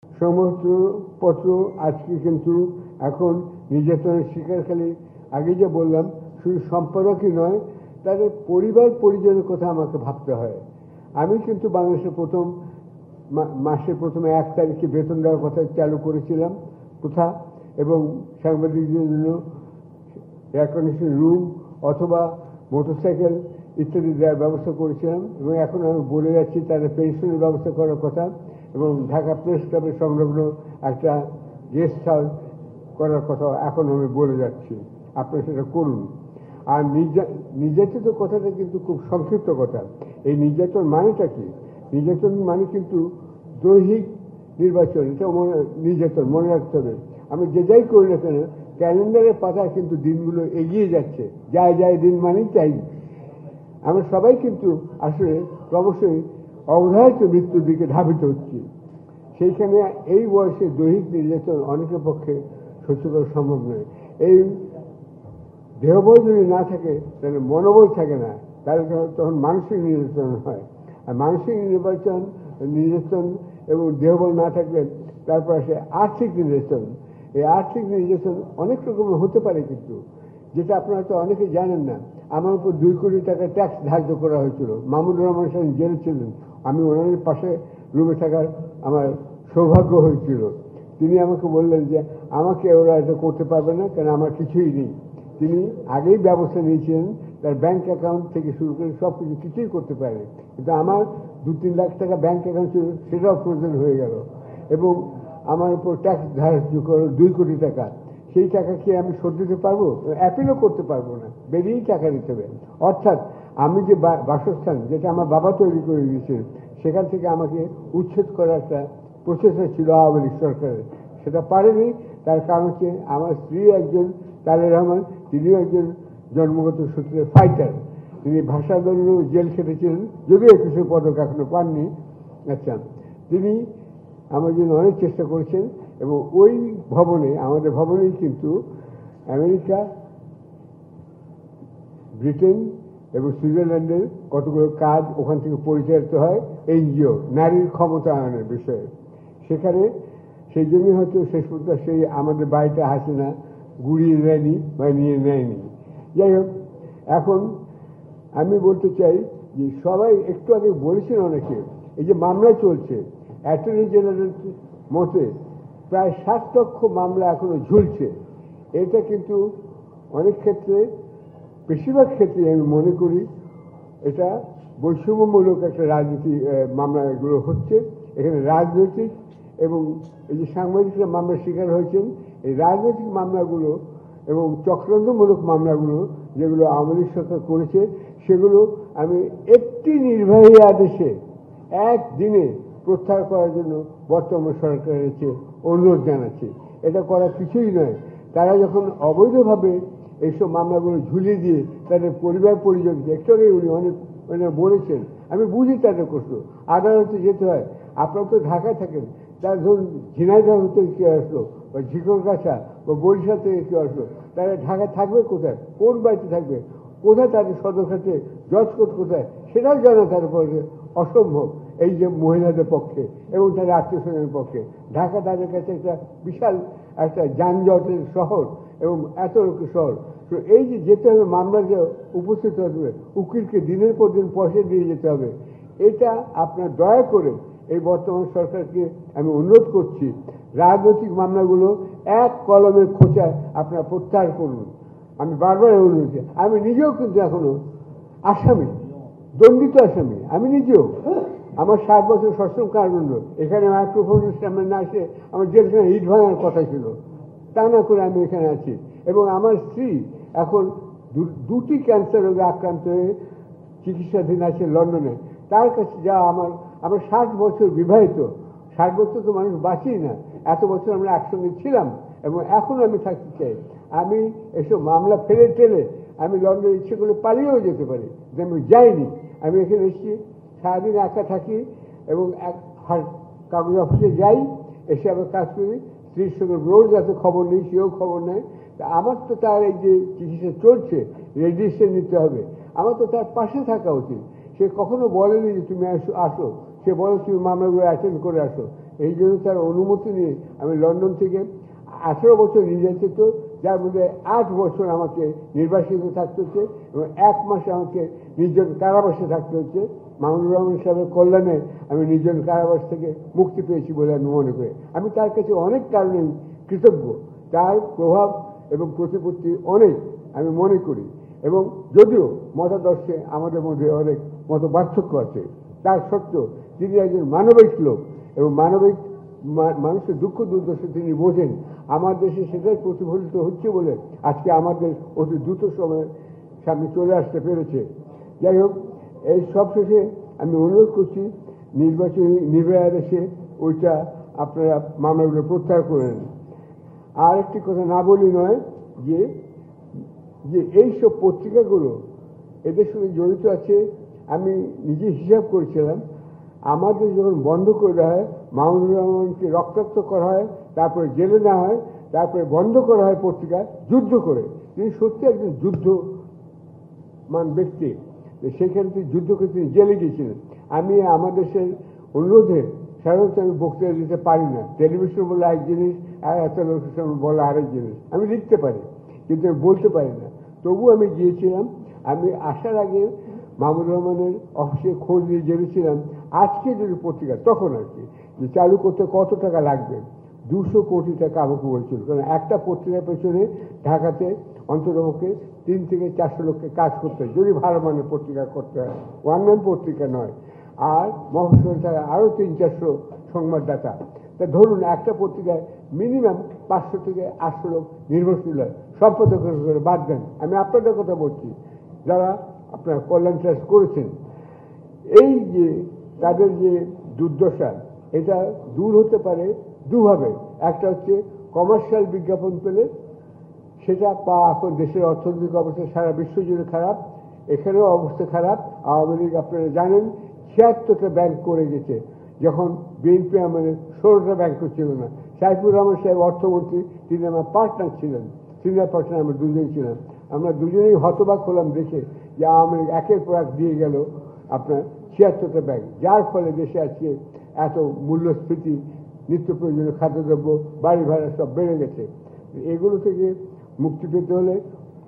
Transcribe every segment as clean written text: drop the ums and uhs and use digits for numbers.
সমস্ত আজকে কিন্তু এখন নির্যাতনের শিকার খালি আগে যে বললাম শুধু সম্পাদকই নয়, তাদের পরিবার পরিজনের কথা আমাকে ভাবতে হয়। আমি কিন্তু বাংলাদেশের মাসের প্রথমে 1 তারিখে বেতন দেওয়ার কথা চালু করেছিলাম প্রথা, এবং সাংবাদিকদের জন্য এয়ার কন্ডিশন রুম অথবা মোটরসাইকেল ইত্যাদি দেওয়ার ব্যবস্থা করেছিলাম, এবং এখন আমি বলে যাচ্ছি তাদের পেনশনের ব্যবস্থা করার কথা, এবং ঢাকা প্রেস ক্লাবের সংলগ্ন একটা গেস্ট হাউস করার কথা এখন আমি বলে যাচ্ছি। আপনারা সেটা করুন। আর নির্যাতিত কথাটা কিন্তু খুব সংক্ষিপ্ত কথা। এই নির্যাতন মানেটা কি? নির্যাতন মানে কিন্তু দৈহিক নির্বাচন, এটা নির্যাতন মনে রাখতে হবে। আমি যে যাই করি না কেন, ক্যালেন্ডারের পাতায় কিন্তু দিনগুলো এগিয়ে যাচ্ছে, যায় যায় দিন মানেই চাই। আমরা সবাই কিন্তু আসলে ক্রমশই অবধারিত মৃত্যুর দিকে ধাবিত হচ্ছি। সেইখানে এই বয়সে দৈহিক নির্যাতন অনেকের পক্ষে সহ্য করা সম্ভব নয়। এই দেহবল যদি না থাকে তাহলে মনোবল থাকে না, তাহলে তখন মানসিক নির্যাতন হয়। আর মানসিক নির্যাতন এবং দেহবল না থাকলে তারপর আসে আর্থিক নির্যাতন। এই আর্থিক নির্যাতন অনেক রকমের হতে পারে, কিন্তু যেটা আপনারা তো অনেকে জানেন না। আমার উপর 2 কোটি টাকা ট্যাক্স ধার্য করা হয়েছিল। মাহমুদুর রহমান সাহেব জেলে ছিলেন, আমি ওনার পাশে রুমে থাকার আমার সৌভাগ্য হয়েছিল। তিনি আমাকে বললেন যে আমাকে ওরা এটা করতে পারবে না, কারণ আমার কিছুই নেই। তিনি আগেই ব্যবস্থা নিয়েছিলেন, তার ব্যাংক অ্যাকাউন্ট থেকে শুরু করে সব কিছুই করতে পারে, কিন্তু আমার 2-3 লাখ টাকা ব্যাংক অ্যাকাউন্ট ছিল, সেটাও ফ্রোজেন হয়ে গেল। এবং আমার উপর ট্যাক্স ধার্য করো 2 কোটি টাকা। সেই টাকা কি আমি শোধ দিতে পারবো? অ্যাপিলও করতে পারবো না, বেরিয়েই টাকা দিতে হবে। অর্থাৎ আমি যে বাসস্থান, যেটা আমার বাবা তৈরি করে দিয়েছেন, সেখান থেকে আমাকে উচ্ছেদ করার একটা প্রচেষ্টা ছিল আওয়ামী লীগ সরকারের, সেটা পারেনি। তার কারণ হচ্ছে আমার স্ত্রী একজন তালের রহমান, তিনিও একজন জন্মগত সূত্রে ফাইটার। তিনি ভাষা আন্দোলনে জেল খেটেছিলেন, যদিও 21 পদক এখনো পাননি। আচ্ছা, তিনি আমার জন্য অনেক চেষ্টা করেছেন, এবং ওই ভবনে, আমাদের ভবনেই কিন্তু আমেরিকা, ব্রিটেন এবং সুইজারল্যান্ডের কতগুলো কাজ ওখান থেকে পরিচালিত হয়, এনজিও, নারীর ক্ষমতায়নের বিষয়ে। সেখানে সেই জন্যই হয়তো শেষ পর্যন্ত সেই আমাদের বাড়িটা হাসিনা গুড়িয়ে নেয়নি বা নিয়ে নেয়নি। যাই হোক, এখন আমি বলতে চাই যে সবাই একটু আগে বলেছেন অনেকে, এই যে মামলা চলছে, অ্যাটর্নি জেনারেল মতে প্রায় 7 লক্ষ মামলা এখনো ঝুলছে। এটা কিন্তু অনেক ক্ষেত্রে, বেশিরভাগ ক্ষেত্রে আমি মনে করি এটা বৈষম্যমূলক একটা রাজনীতি মামলাগুলো হচ্ছে। এখানে রাজনৈতিক এবং এই যে সাংবাদিকরা মামলার শিকার হয়েছেন, এই রাজনৈতিক মামলাগুলো এবং চক্রান্তমূলক মামলাগুলো যেগুলো আওয়ামী লীগ সরকার করেছে, সেগুলো আমি একটি নির্বাহী আদেশে একদিনে প্রত্যাহার করার জন্য বর্তমান সরকারের কাছে অনুরোধ জানাচ্ছি। এটা করা কিছুই নয়। তারা যখন অবৈধভাবে এইসব মামলাগুলো ঝুলিয়ে দিয়ে তাদের পরিবার পরিজনকে, একটু আগে উনি অনেক বলেছেন, আমি বুঝি তাদের কষ্ট, আদালতে যেতে হয়। আপনারা তো ঢাকায় থাকেন, তার ধরুন ঝিনাইদহ হতে কেউ আসলো, বা ঝিকরগাছা বা বরিশাল থেকে কেউ আসলো, তারা ঢাকায় থাকবে কোথায়, কোন বাড়িতে থাকবে, কোথায় তাদের সদরঘাটে জজ কোর্ট কোথায়, সেটাও জানা তার পক্ষে অসম্ভব, এই যে মহিলাদের পক্ষে এবং তাদের আত্মীয় স্বজনের পক্ষে। ঢাকা তাদের কাছে একটা বিশাল একটা যানজটের শহর এবং এত লোকের শহর। তো এই যে যেতে হবে, মামলা যে উপস্থিত হবে, উকিলকে দিনের পর দিন পয়সা দিয়ে যেতে হবে, এটা আপনার দয়া করে এই বর্তমান সরকারকে আমি অনুরোধ করছি, রাজনৈতিক মামলাগুলো এক কলমের খোঁচায় আপনারা প্রত্যাহার করুন। আমি বারবার অনুরোধ, আমি নিজেও কিন্তু এখনো আসামি, দণ্ডিত আসামি, আমি নিজেও। আমার 7 বছর সশ্রম কারাদণ্ড। এখানে মাইক্রোফোনের সামনে না এসে আমার জেলখানে ইট ভাঙার কথা ছিল, তা না করে আমি এখানে আছি। এবং আমার স্ত্রী এখন 2টি ক্যান্সার রোগে আক্রান্ত হয়ে চিকিৎসাধীন আছে লন্ডনে। তার কাছে যা আমার 60 বছর বিবাহিত, 60 বছর তো মানুষ বাঁচেই না, এত বছর আমরা একসঙ্গে ছিলাম এবং এখন আমি থাকতে চাই। আমি এসব মামলা ফেলে টেলে আমি লন্ডনে ইচ্ছে করলে পালিয়েও যেতে পারি, যে আমি যাইনি। আমি এখানে এসেছি, সারাদিন একা থাকি এবং কাগজ অফিসে যাই, এসে আবার কাজ করি। স্ত্রীর সঙ্গে রোজ রাতে খবর নেই, সেও খবর নেয়। আমার তো তার এই যে চিকিৎসা চলছে, রেজিস্ট্রেশন নিতে হবে, আমার তো তার পাশে থাকা উচিত। সে কখনো বলেনি যে তুমি আসো, সে বলে তুমি মামলাগুলো অ্যাটেন্ড করে আসো। এই জন্য তার অনুমতি নিয়ে আমি লন্ডন থেকে 18 বছর নির্যাতিত, যার মধ্যে 8 বছর আমাকে নির্বাসিত থাকতে হচ্ছে এবং 1 মাসে আমাকে নির্জন কারাবাসে থাকতে হচ্ছে। মাহমুদুর রহমান সাহেবের কল্যাণে আমি নির্জন কারাবাস থেকে মুক্তি পেয়েছি বলে আমি মনে করি। আমি তার কাছে অনেক কারণেই কৃতজ্ঞ। তার প্রভাব এবং প্রতিপত্তি অনেক আমি মনে করি, এবং যদিও মতাদর্শে আমাদের মধ্যে অনেক মত পার্থক্য আছে, তার সত্ত্বেও তিনি একজন মানবিক লোক এবং মানুষের দুঃখ দুর্দশা তিনি বোঝেন। আমার দেশে সেটাই প্রতিফলিত হচ্ছে বলে আজকে আমাদের অতি দ্রুত সময়ের সামনে চলে আসতে পেরেছে। যাই হোক, এই সব শেষে আমি অনুরোধ করছি নির্বাচনী নির্ভয়া দেশে ওইটা আপনারা মামলাগুলো প্রত্যাহার করেন। আর একটি কথা না বলি নয় যে এইসব পত্রিকাগুলো এদের সঙ্গে জড়িত আছে। আমি নিজে হিসাব করেছিলাম, আমাদের যখন বন্ধ করে দেওয়া হয়, মাহমুদুর রহমানকে রক্তাক্ত করা হয়, তারপরে জেলে নেওয়া হয়, তারপরে বন্ধ করা হয় পত্রিকা যুদ্ধ করে। তিনি সত্যি একজন যুদ্ধমান ব্যক্তি, সেখানে তিনি যুদ্ধ করে তিনি জেলে গিয়েছিলেন। আমি আমার দেশের অনুরোধে সাধারণত আমি বক্তৃতা দিতে পারি না। টেলিভিশন বলে এক জিনিস, আর এত লোকের সামনে বলা আরেক জিনিস। আমি লিখতে পারি কিন্তু আমি বলতে পারি না। তবু আমি গিয়েছিলাম। আমি আসার আগে মাহমুদুর রহমানের অফিসে খোঁজ নিয়ে জেনেছিলাম আজকে যদি পত্রিকা, তখন আর কি, যে চালু করতে কত টাকা লাগবে। 200 কোটি টাকা আমাকে বলছিল, কারণ একটা পত্রিকার পেছনে ঢাকাতে অন্ততপক্ষে 3 থেকে 400 লোককে কাজ করতে হয় যদি ভালো মানের পত্রিকা করতে হয়, ওয়ান পত্রিকা নয়। আর মফস্বলে থাকে আরও 300-400 সংবাদদাতা। তা ধরুন একটা পত্রিকায় মিনিমাম 500 থেকে 800 লোক নির্ভরশীল হয়। সম্পাদকের করে বাদ দেন, আমি আপনাদের কথা বলছি যারা আপনার কল্যাণ ট্রাস্ট করেছেন। এই যে তাদের যে দুর্দশা, এটা দূর হতে পারে দুভাবে। একটা হচ্ছে কমার্শিয়াল বিজ্ঞাপন পেলে সেটা এখন দেশের অর্থনৈতিক অবস্থা সারা বিশ্ব জুড়ে খারাপ, এখানেও অবস্থা খারাপ। আওয়ামী লীগ আপনারা জানেন 76টা ব্যাংক করে গেছে, যখন বিএনপি আমাদের 16টা ব্যাংকও ছিল না। সাইফুর রহমান সাহেব অর্থমন্ত্রী, তিনি আমার পার্টনার ছিলেন, সিনিয়র পার্টনার আমরা দুজন ছিলাম। আমরা দুজনেই হতবাক হলাম দেখে যে আওয়ামী লীগ একের পর এক দিয়ে গেল আপনার 76টা ব্যাংক, যার ফলে দেশে আজকে এত মূল্যস্ফীতি, নিত্য প্রয়োজনীয় খাদ্যদ্রব্য, বাড়ি ভাড়া সব বেড়ে গেছে। এগুলো থেকে মুক্তি পেতে হলে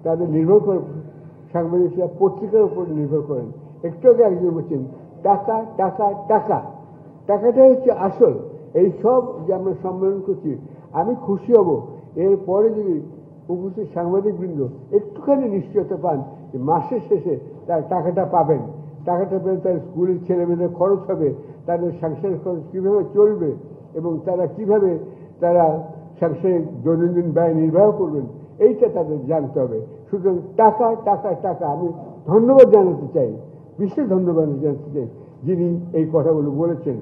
তাদের নির্ভর করে, সাংবাদিকরা পত্রিকার উপর নির্ভর করেন। একটু আগে একজন বলছেন টাকা টাকা টাকা, টাকাটাই হচ্ছে আসল। এই সব যে আমরা সম্মেলন করছি, আমি খুশি হব এরপরে যদি উপস্থিত সাংবাদিকবৃন্দ একটুখানি নিশ্চয়তা পান যে মাসের শেষে তার টাকাটা পাবেন। টাকাটা পেলে তার স্কুলের ছেলেমেয়েদের খরচ হবে, তাদের সাংসারিক খরচ কীভাবে চলবে এবং তারা কিভাবে তারা সাংসারিক দৈনন্দিন ব্যয় নির্বাহ করবেন, এইটা তাদের জানতে হবে। সুতরাং টাকা টাকা টাকা। আমি ধন্যবাদ জানাতে চাই, বিশেষ ধন্যবাদ জানাতে চাই যিনি এই কথাগুলো বলেছেন।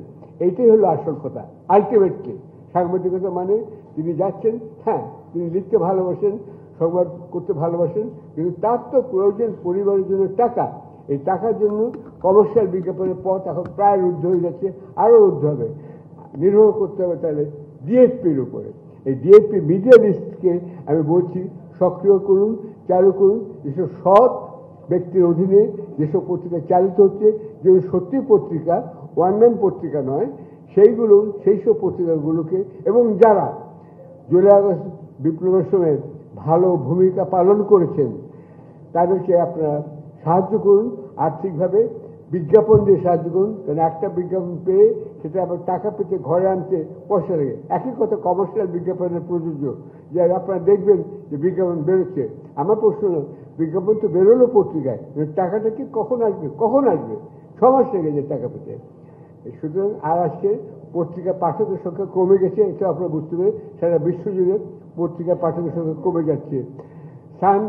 এইটাই হলো আসল কথা। আলটিমেটলি সাংবাদিকতা মানে তিনি যাচ্ছেন, হ্যাঁ তিনি লিখতে ভালোবাসেন, সংবাদ করতে ভালোবাসেন, কিন্তু তার তো প্রয়োজন পরিবারের জন্য টাকা। এই টাকার জন্য কমার্শিয়াল বিজ্ঞাপনের পথ এখন প্রায় রুদ্ধ হয়ে যাচ্ছে, আরও রুদ্ধ হবে। নির্ভর করতে হবে তাহলে ডিএফপির উপরে। এই ডিএফপি মিডিয়া লিস্টকে আমি বলছি সক্রিয় করুন, চালু করুন। যেসব সৎ ব্যক্তির অধীনে যেসব পত্রিকা চালিত হচ্ছে, যেগুলো সত্যি পত্রিকা, ওয়ান পত্রিকা নয়, সেই সব পত্রিকাগুলোকে, এবং যারা জুলাই আগস্ট বিপ্লবের সময় ভালো ভূমিকা পালন করেছেন তাদেরকে আপনারা সাহায্য করুন, আর্থিকভাবে বিজ্ঞাপন দিয়ে সাহায্য করুন। কারণ একটা বিজ্ঞাপন পেয়ে সেটা আবার টাকা পেতে ঘরে আনতে পয়সা লাগে। একই কথা কমার্শিয়াল বিজ্ঞাপনের প্রযোজ্য, যে আপনারা দেখবেন যে বিজ্ঞাপন বেরোচ্ছে। আমার প্রশ্ন হল, বিজ্ঞাপন তো বেরোলো পত্রিকায়, টাকাটা কি কখন আসবে? 6 মাস লেগেছে টাকা পেতে। সুতরাং আর আজকে পত্রিকা পাঠকের সংখ্যা কমে গেছে, এটা আপনারা বুঝতে পারে। সারা বিশ্বজুড়ে পত্রিকার পাঠকের সংখ্যা কমে যাচ্ছে। সান,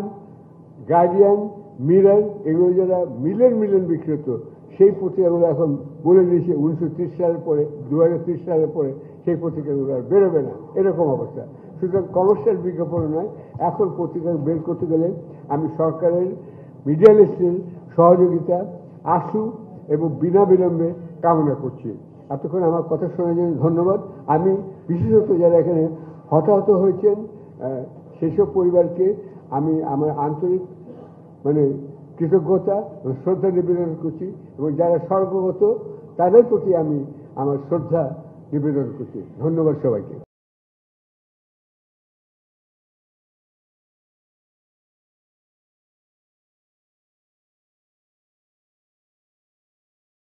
গার্ডিয়ান, মিরর, এগুলো যারা মিলিয়ন বিক্রি হতো, সেই পত্রিকাগুলো এখন বলে দিয়েছে 1930 সালের পরে, 2030 সালের পরে সেই পত্রিকাগুলো আর বেরোবে না, এরকম অবস্থা। সুতরাং কমার্শিয়াল বিজ্ঞাপন নয়, এখন পত্রিকা বের করতে গেলে আমি সরকারের মিডিয়া লিস্টের সহযোগিতা আশু এবং বিনা বিলম্বে কামনা করছি। এতক্ষণ আমার কথা শোনার জন্য ধন্যবাদ। আমি বিশেষত যারা এখানে হতাহত হয়েছেন সেসব পরিবারকে আমি আমার আন্তরিক কৃতজ্ঞতা ও শ্রদ্ধা নিবেদন করছি, এবং যারা স্বর্গগত তাদের প্রতি আমি আমার শ্রদ্ধা নিবেদন করছি। ধন্যবাদ সবাইকে।